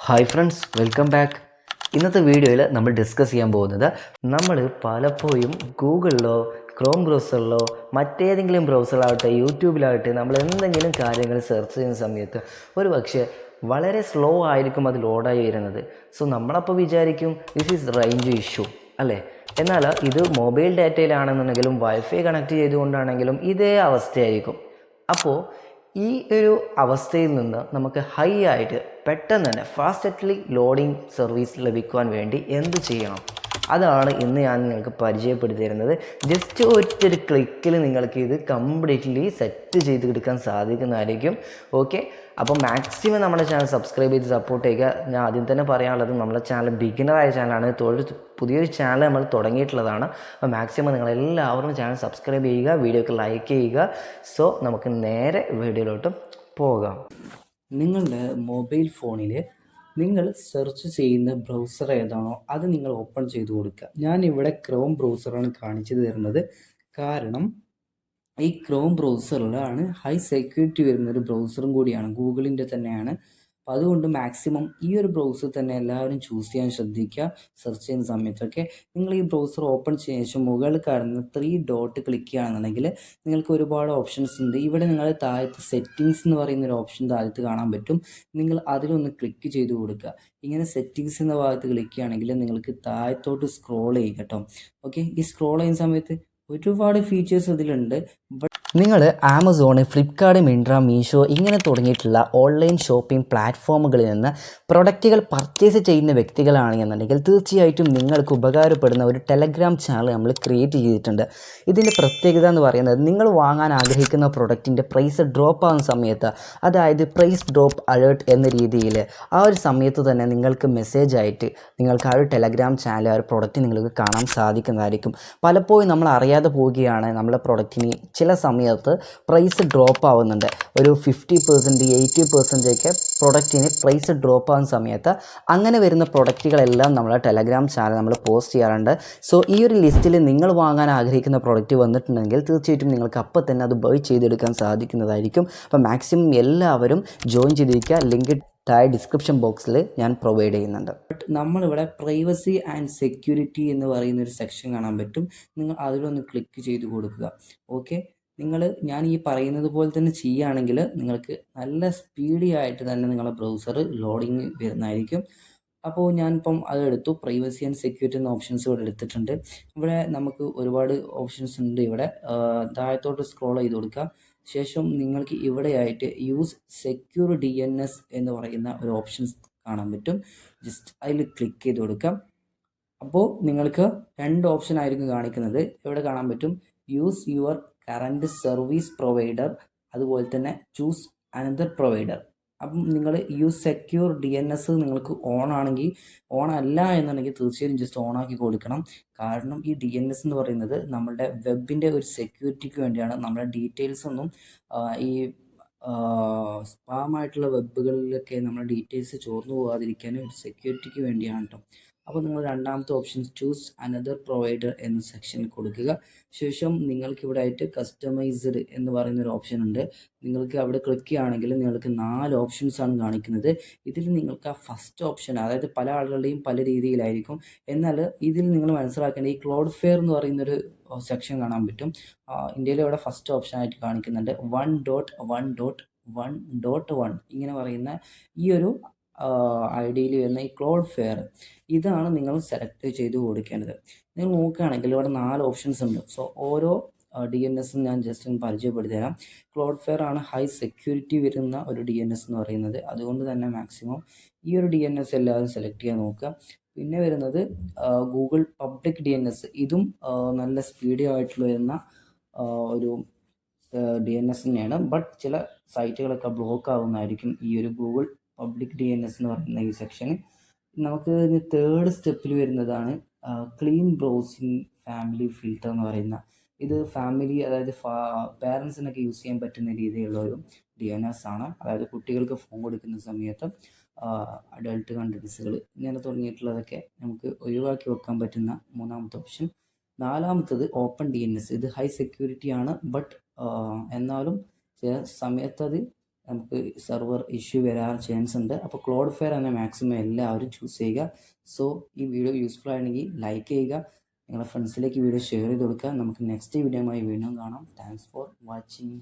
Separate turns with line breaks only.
Hi friends, welcome back. ഇന്നത്തെ വീഡിയോയിൽ നമ്മൾ ഡിസ്കസ് ചെയ്യാൻ പോകുന്നത് നമ്മൾ പലപ്പോഴും ഗൂഗിളിലോ ക്രോം ബ്രൗസറിലോ മറ്റേതെങ്കിലും ബ്രൗസറിലാവട്ടെ യൂട്യൂബിലാവട്ടെ നമ്മൾ എന്തെങ്കിലും കാര്യങ്ങൾ സെർച്ച് ചെയ്യുന്ന സമയത്ത് ഒരു പക്ഷേ വളരെ സ്ലോ ആയിരിക്കും അത് ലോഡായി വരുന്നത്. സോ നമ്മളപ്പോൾ വിചാരിക്കും ദിസ് ഈസ് റേഞ്ച് ഇഷ്യൂ അല്ലേ. എന്നാൽ ഇത് മൊബൈൽ ഡാറ്റയിലാണെന്നുണ്ടെങ്കിലും വൈഫൈ കണക്ട് ചെയ്തുകൊണ്ടാണെങ്കിലും ഇതേ അവസ്ഥയായിരിക്കും. അപ്പോൾ ഈ ഒരു അവസ്ഥയിൽ നിന്ന് നമുക്ക് ഹൈ ആയിട്ട് പെട്ടെന്ന് തന്നെ ഫാസ്റ്ററ്റ്ലി ലോഡിംഗ് സർവീസ് ലഭിക്കുവാൻ വേണ്ടി എന്ത് ചെയ്യണം, അതാണ് ഇന്ന് ഞാൻ നിങ്ങൾക്ക് പരിചയപ്പെടുത്തി തരുന്നത്. ജസ്റ്റ് ഒറ്റൊരു ക്ലിക്കിൽ നിങ്ങൾക്ക് ഇത് കംപ്ലീറ്റ്ലി സെറ്റ് ചെയ്തെടുക്കാൻ സാധിക്കുന്നതായിരിക്കും. ഓക്കെ, അപ്പോൾ മാക്സിമം നമ്മുടെ ചാനൽ സബ്സ്ക്രൈബ് ചെയ്ത് സപ്പോർട്ട് ചെയ്യുക. ഞാൻ ആദ്യം തന്നെ പറയാനുള്ളത്, നമ്മുടെ ചാനൽ ബിഗിനറായ ചാനലാണ്, പുതിയൊരു ചാനൽ നമ്മൾ തുടങ്ങിയിട്ടുള്ളതാണ്. അപ്പോൾ മാക്സിമം നിങ്ങളെല്ലാവരും ചാനൽ സബ്സ്ക്രൈബ് ചെയ്യുക, വീഡിയോക്ക് ലൈക്ക് ചെയ്യുക. സോ നമുക്ക് നേരെ വീഡിയോയിലോട്ട് പോകാം. നിങ്ങളുടെ മൊബൈൽ ഫോണിൽ നിങ്ങൾ സെർച്ച് ചെയ്യുന്ന ബ്രൗസർ ഏതാണോ അത് നിങ്ങൾ ഓപ്പൺ ചെയ്ത് കൊടുക്കുക. ഞാനിവിടെ ക്രോം ബ്രൗസറാണ് കാണിച്ചു തരുന്നത്. കാരണം ഈ ക്രോം ബ്രൗസറിലാണ് ഹൈ സെക്യൂരിറ്റി വരുന്നൊരു ബ്രൗസറും കൂടിയാണ്, ഗൂഗിളിൻ്റെ തന്നെയാണ്. അപ്പോൾ അതുകൊണ്ട് മാക്സിമം ഈ ഒരു ബ്രൗസർ തന്നെ എല്ലാവരും ചൂസ് ചെയ്യാൻ ശ്രദ്ധിക്കുക. സെർച്ച് ചെയ്യുന്ന സമയത്തൊക്കെ നിങ്ങൾ ഈ ബ്രൗസർ ഓപ്പൺ ചെയ്ത ശേഷം മുകളിൽ കാണുന്ന 3 ഡോട്ട് ക്ലിക്ക് ചെയ്യുകയാണെന്നുണ്ടെങ്കിൽ നിങ്ങൾക്ക് ഒരുപാട് ഓപ്ഷൻസ് ഉണ്ട്. ഇവിടെ നിങ്ങൾ താഴത്ത് സെറ്റിങ്സ് എന്ന് പറയുന്ന ഒരു ഓപ്ഷൻ താഴത്ത് കാണാൻ പറ്റും. നിങ്ങൾ അതിലൊന്ന് ക്ലിക്ക് ചെയ്ത് കൊടുക്കുക. ഇങ്ങനെ സെറ്റിങ്സ് എന്ന ഭാഗത്ത് ക്ലിക്ക് ചെയ്യുകയാണെങ്കിൽ നിങ്ങൾക്ക് താഴത്തോട്ട് സ്ക്രോൾ ചെയ്യുക കേട്ടോ. ഓക്കെ, ഈ സ്ക്രോൾ ചെയ്യുന്ന സമയത്ത് ഒരുപാട് ഫീച്ചേഴ്സ് ഇതിലുണ്ട്. നിങ്ങൾ ആമസോൺ, ഫ്ലിപ്കാർട്ട്, മിൻട്ര, മീഷോ ഇങ്ങനെ തുടങ്ങിയിട്ടുള്ള ഓൺലൈൻ ഷോപ്പിംഗ് പ്ലാറ്റ്ഫോമുകളിൽ നിന്ന് പ്രൊഡക്റ്റുകൾ പർച്ചേസ് ചെയ്യുന്ന വ്യക്തികളാണെന്നുണ്ടെങ്കിൽ തീർച്ചയായിട്ടും നിങ്ങൾക്ക് ഉപകാരപ്പെടുന്ന ഒരു ടെലഗ്രാം ചാനൽ നമ്മൾ ക്രിയേറ്റ് ചെയ്തിട്ടുണ്ട്. ഇതിൻ്റെ പ്രത്യേകത എന്ന് പറയുന്നത്, നിങ്ങൾ വാങ്ങാൻ ആഗ്രഹിക്കുന്ന പ്രൊഡക്റ്റിൻ്റെ പ്രൈസ് ഡ്രോപ്പ് ആകുന്ന സമയത്ത്, അതായത് പ്രൈസ് ഡ്രോപ്പ് അലേർട്ട് എന്ന രീതിയിൽ ആ ഒരു സമയത്ത് തന്നെ നിങ്ങൾക്ക് മെസ്സേജ് ആയിട്ട് നിങ്ങൾക്ക് ആ ഒരു ടെലഗ്രാം ചാനൽ ആ ഒരു പ്രൊഡക്റ്റ് നിങ്ങൾക്ക് കാണാൻ സാധിക്കുന്നതായിരിക്കും. പലപ്പോഴും നമ്മൾ അറിയാതെ പോവുകയാണ്, നമ്മുടെ പ്രൊഡക്റ്റിന് ചില സമയത്ത് പ്രൈസ് ഡ്രോപ്പ് ആവുന്നുണ്ട്. ഒരു 50%, 80% ഒക്കെ പ്രൊഡക്റ്റിന് പ്രൈസ് ഡ്രോപ്പ് ആകുന്ന സമയത്ത് അങ്ങനെ വരുന്ന പ്രൊഡക്റ്റുകളെല്ലാം നമ്മളെ ടെലഗ്രാം ചാനൽ നമ്മൾ പോസ്റ്റ് ചെയ്യാറുണ്ട്. സോ ഈ ഒരു ലിസ്റ്റിൽ നിങ്ങൾ വാങ്ങാൻ ആഗ്രഹിക്കുന്ന പ്രൊഡക്റ്റ് വന്നിട്ടുണ്ടെങ്കിൽ തീർച്ചയായിട്ടും നിങ്ങൾക്ക് അപ്പോൾ തന്നെ അത് ബൈ ചെയ്തെടുക്കാൻ സാധിക്കുന്നതായിരിക്കും. അപ്പോൾ മാക്സിമം എല്ലാവരും ജോയിൻ ചെയ്തിരിക്കുക. ലിങ്ക് താഴെ ഡിസ്ക്രിപ്ഷൻ ബോക്സിൽ ഞാൻ പ്രൊവൈഡ് ചെയ്യുന്നുണ്ട്. ബട്ട് നമ്മളിവിടെ പ്രൈവസി ആൻഡ് സെക്യൂരിറ്റി എന്ന് പറയുന്ന ഒരു സെക്ഷൻ കാണാൻ പറ്റും. നിങ്ങൾ അതിലൊന്ന് ക്ലിക്ക് ചെയ്ത് കൊടുക്കുക. ഓക്കെ, ഞാൻ ഈ പറയുന്നത് പോലെ തന്നെ ചെയ്യുകയാണെങ്കിൽ നിങ്ങൾക്ക് നല്ല സ്പീഡി ആയിട്ട് തന്നെ നിങ്ങളുടെ ബ്രൗസർ ലോഡിങ് വരുന്നതായിരിക്കും. അപ്പോൾ ഞാനിപ്പം അതെടുത്തു. പ്രൈവസി ആൻഡ് സെക്യൂരിറ്റി എന്ന ഓപ്ഷൻസ് ഇവിടെ എടുത്തിട്ടുണ്ട്. ഇവിടെ നമുക്ക് ഒരുപാട് ഓപ്ഷൻസ് ഉണ്ട്. ഇവിടെ താഴത്തോട്ട് സ്ക്രോൾ ചെയ്ത് കൊടുക്കുക. ശേഷം നിങ്ങൾക്ക് ഇവിടെയായിട്ട് യൂസ് സെക്യൂർ DNS എന്ന് പറയുന്ന ഒരു ഓപ്ഷൻസ് കാണാൻ പറ്റും. ജസ്റ്റ് അതിൽ ക്ലിക്ക് ചെയ്ത് കൊടുക്കാം. അപ്പോൾ നിങ്ങൾക്ക് 2 ഓപ്ഷൻ ആയിരിക്കും കാണിക്കുന്നത്. ഇവിടെ കാണാൻ പറ്റും use your current service provider, അതുപോലെ തന്നെ ചൂസ് അനദർ പ്രൊവൈഡർ. അപ്പം നിങ്ങൾ യൂസ് സെക്യൂർ DNS നിങ്ങൾക്ക് ഓൺ ആണെങ്കിൽ, ഓൺ അല്ല എന്നുണ്ടെങ്കിൽ തീർച്ചയായും ജസ്റ്റ് ഓൺ ആക്കി കൊടുക്കണം. കാരണം ഈ DNS എന്ന് പറയുന്നത് നമ്മളുടെ വെബിൻ്റെ ഒരു സെക്യൂരിറ്റിക്ക് വേണ്ടിയാണ്. നമ്മുടെ ഡീറ്റെയിൽസ് ഒന്നും ഈ സ്പാമായിട്ടുള്ള വെബുകളിലൊക്കെ നമ്മുടെ ഡീറ്റെയിൽസ് ചോർന്നു പോകാതിരിക്കാനും ഒരു സെക്യൂരിറ്റിക്ക് വേണ്ടിയാണ് കേട്ടോ. അപ്പോൾ നിങ്ങൾ രണ്ടാമത്തെ ഓപ്ഷൻ ചൂസ് അനദർ പ്രൊവൈഡർ എന്ന സെക്ഷനിൽ കൊടുക്കുക. ശേഷം നിങ്ങൾക്ക് ഇവിടെ ആയിട്ട് കസ്റ്റമൈസ്ഡ് എന്ന് പറയുന്ന ഒരു ഓപ്ഷൻ ഉണ്ട്. നിങ്ങൾക്ക് അവിടെ ക്ലിക്ക് ചെയ്യുകയാണെങ്കിൽ നിങ്ങൾക്ക് 4 ഓപ്ഷൻസ് ആണ് കാണിക്കുന്നത്. ഇതിൽ നിങ്ങൾക്ക് ആ ഫസ്റ്റ് ഓപ്ഷൻ, അതായത് പല ആളുകളുടെയും പല രീതിയിലായിരിക്കും, എന്നാൽ ഇതിൽ നിങ്ങൾ മനസ്സിലാക്കേണ്ട ഈ ക്ലൗഡ്ഫെയർ എന്ന് പറയുന്നൊരു സെക്ഷൻ കാണാൻ പറ്റും. ഇന്ത്യയിൽ ഇവിടെ ഫസ്റ്റ് ഓപ്ഷൻ ആയിട്ട് കാണിക്കുന്നുണ്ട് 1.1.1.1 ഇങ്ങനെ പറയുന്ന ഈ ഒരു ഐഡിയയിൽ വരുന്ന ഈ ക്ലൗഡ്ഫെയർ, ഇതാണ് നിങ്ങൾ സെലക്ട് ചെയ്ത് കൊടുക്കേണ്ടത്. നിങ്ങൾ നോക്കുകയാണെങ്കിൽ ഇവിടെ 4 ഓപ്ഷൻസ് ഉണ്ട്. സോ ഓരോ DNS ഞാൻ ജസ്റ്റ് ഒന്ന് പരിചയപ്പെടുത്തി തരാം. ക്ലൗഡ്ഫെയർ ആണ് ഹൈ സെക്യൂരിറ്റി വരുന്ന ഒരു DNS എന്ന് പറയുന്നത്. അതുകൊണ്ട് തന്നെ മാക്സിമം ഈ ഒരു DNS എല്ലാവരും സെലക്ട് ചെയ്യാൻ നോക്കുക. പിന്നെ വരുന്നത് ഗൂഗിൾ പബ്ലിക് DNS. ഇതും നല്ല സ്പീഡി ആയിട്ടുള്ള വരുന്ന ഒരു DNS തന്നെയാണ്. ബട്ട് ചില സൈറ്റുകളൊക്കെ ബ്ലോക്ക് ആവുന്നതായിരിക്കും ഈ ഒരു ഗൂഗിൾ പബ്ലിക് DNS എന്ന് പറയുന്ന ഈ സെക്ഷൻ. നമുക്ക് 3rd സ്റ്റെപ്പിൽ വരുന്നതാണ് ക്ലീൻ ബ്രൗസിങ് ഫാമിലി ഫിൽറ്റർ എന്ന് പറയുന്ന. ഇത് ഫാമിലി, അതായത് പാരൻസിനൊക്കെ യൂസ് ചെയ്യാൻ പറ്റുന്ന രീതിയിലുള്ള ഒരു DNS ആണ്. അതായത് കുട്ടികൾക്ക് ഫോൺ കൊടുക്കുന്ന സമയത്ത് അഡൾട്ട് കണ്ടൻസുകൾ ഇങ്ങനെ തുടങ്ങിയിട്ടുള്ളതൊക്കെ നമുക്ക് ഒഴിവാക്കി വെക്കാൻ പറ്റുന്ന 3ാമത്തെ ഓപ്ഷൻ. 4ാമത്തത് ഓപ്പൺ DNS. ഇത് ഹൈ സെക്യൂരിറ്റി ആണ്, ബട്ട് എന്നാലും ചില സമയത്ത് അത്
നമുക്ക് സെർവർ ഇഷ്യൂ വരാൻ ചാൻസ് ഉണ്ട്. അപ്പോൾ ക്ലോഡ് ഫെയർ തന്നെ മാക്സിമം എല്ലാവരും ചൂസ് ചെയ്യുക. സോ ഈ വീഡിയോ യൂസ്ഫുൾ ആണെങ്കിൽ ലൈക്ക് ചെയ്യുക, നിങ്ങളുടെ ഫ്രണ്ട്സിലേക്ക് വീഡിയോ ഷെയർ ചെയ്ത് കൊടുക്കുക. നമുക്ക് നെക്സ്റ്റ് വീഡിയോയുമായി വീണ്ടും കാണാം. Thanks for watching.